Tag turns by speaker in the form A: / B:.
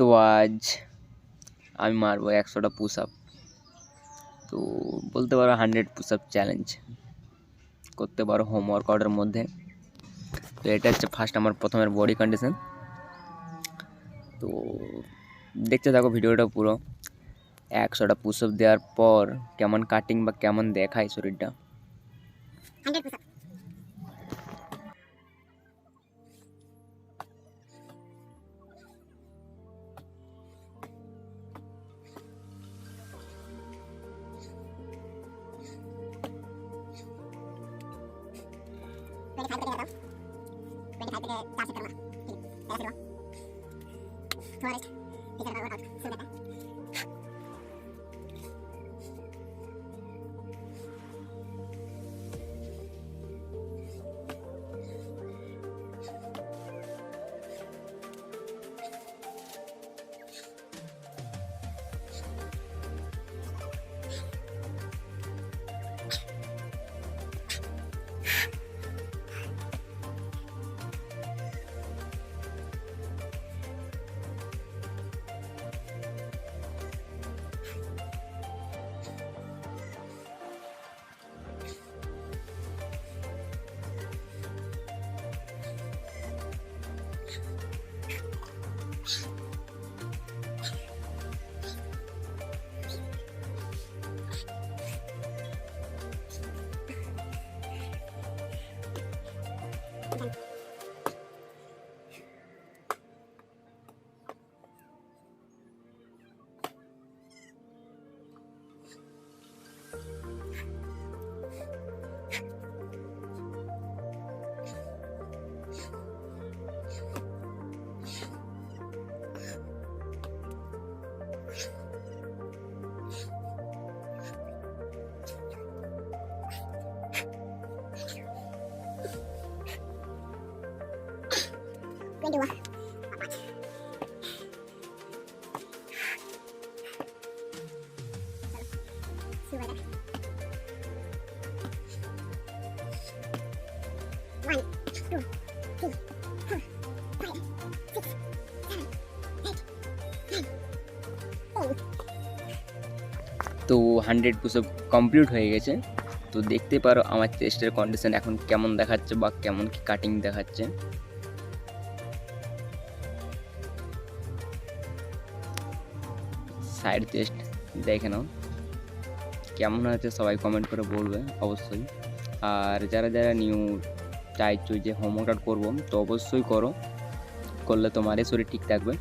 A: তো আজ আমি মারবো 100টা পুশ আপ। তো বলতে পারো 100 পুশ আপ চ্যালেঞ্জ করতে পারো হোম ওয়ার্কআউটের মধ্যে। তো এটা হচ্ছে ফার্স্ট আমার প্রথমের বডি কন্ডিশন। তো দেখতে থাকো ভিডিওটা পুরো। 100টা পুশ আপ দেওয়ার পর কেমন কাটিং বা কেমন দেখায় শরীরটা।
B: 100 push up. Kedua. Sudah. 1, 2, 3, 4, 5, 6, 7, 8, 9, 10.
A: তো 100 পুশ আপ কমপ্লিট হয়ে গেছে। তো দেখতে পারো আমার চেস্টের কন্ডিশন এখন কেমন দেখাচ্ছে বা কেমন কি কাটিং দেখাচ্ছে। সাইড চেস্ট দেখে নাও কেমন হয়েছে, সবাই কমেন্ট করে বলবে অবশ্যই। আর যারা যারা নিউ চাইছো যে হোম ওয়ার্কআউট করবো, তো অবশ্যই করো, করলে তোমারই শরীর ঠিক থাকবে।